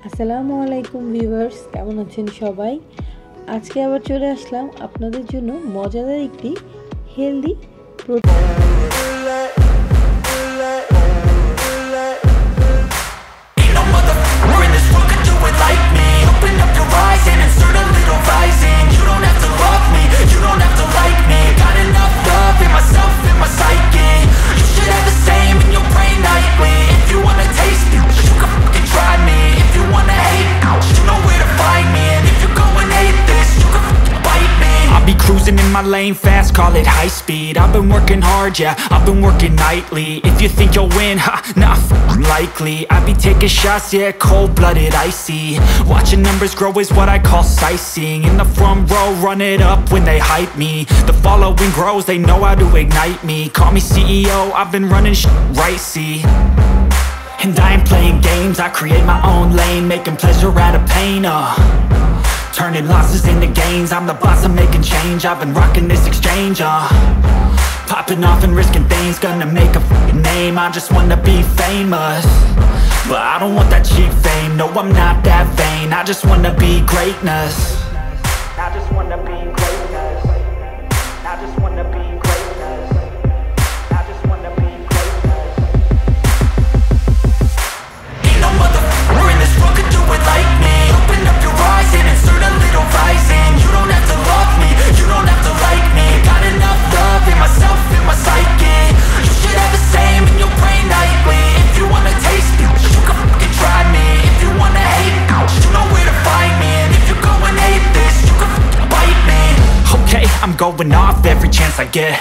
আসসালামু আলাইকুম ভিউয়ার্স, কেমন আছেন সবাই? আজকে আবার চলে আসলাম আপনাদের জন্য মজাদার একটি healthy protein. Cruising in my lane fast, call it high speed. I've been working hard, yeah, I've been working nightly. If you think you'll win, ha, nah, likely. I be taking shots, yeah, cold-blooded, icy. Watching numbers grow is what I call sightseeing. In the front row, run it up when they hype me. The following grows, they know how to ignite me. Call me CEO, I've been running right, see. And I ain't playing games, I create my own lane, making pleasure out of pain, turning losses into gains. I'm the boss, I'm making change. I've been rocking this exchange, popping off and risking things. Gonna make a f***ing name. I just wanna be famous, but I don't want that cheap fame. No, I'm not that vain. I just wanna be greatness. I just wanna be greatness. I just wanna be greatness. I just wanna be greatness. Ain't no motherfucker in this world could do it like me. Open up your eyes and insert a little rising. You don't have to love me, you don't have to like me. Got enough love in myself, in my psyche. You should have the same in your brain nightly. If you wanna taste me, you can fucking try me. If you wanna hate, you know where to find me. And if you're going hate this, you can fucking bite me. Okay, I'm going off every chance I get.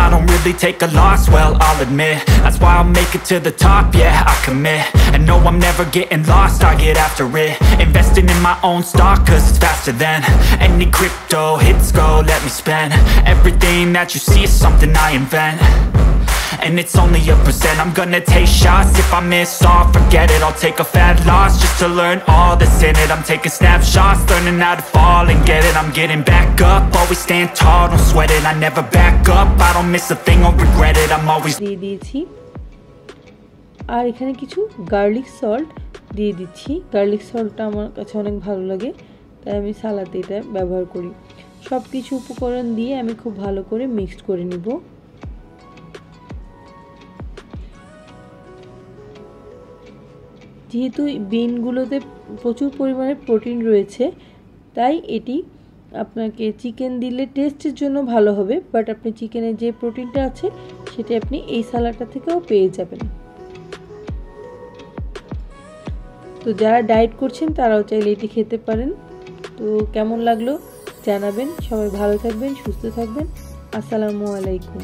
I don't really take a loss, well, I'll admit. That's why I'll make it to the top, yeah, I commit. And no, I'm never getting lost, I get after it. Investing in my own stock, cause it's faster than any crypto hits go, let me spend. Everything that you see is something I invent, and it's only a percent. I'm gonna take shots, if I miss all, forget it. I'll take a fat loss just to learn all that's in it. I'm taking snapshots, learning how to fall and get it. I'm getting back up, always stand tall, don't sweat it. I never back up, I don't miss a thing or regret it. I'm always দিয়ে দিয়েছি, আর এখানে কিছু garlic salt দিয়ে দিচ্ছি। Garlic সল্টটা আমার কাছে অনেক ভালো লাগে, তাই আমি সালাদে এটা ব্যবহার করি। সব কিছু উপকরণ দিয়ে আমি খুব ভালো করে মিক্সড করে নিব। যেহেতু বিনগুলোতে প্রচুর পরিমাণে প্রোটিন রয়েছে, তাই এটি আপনাকে চিকেন দিলে টেস্টের জন্য ভালো হবে, বাট আপনি চিকেনের যে প্রোটিনটা আছে সেটা আপনি এই সালাডটা থেকেও পেয়ে যাবেন। তো যারা ডায়েট করছেন তারাও চাইলে এটি খেতে পারেন। তো কেমন লাগলো জানাবেন। সবাই ভালো থাকবেন, সুস্থ থাকবেন। আসসালামু আলাইকুম।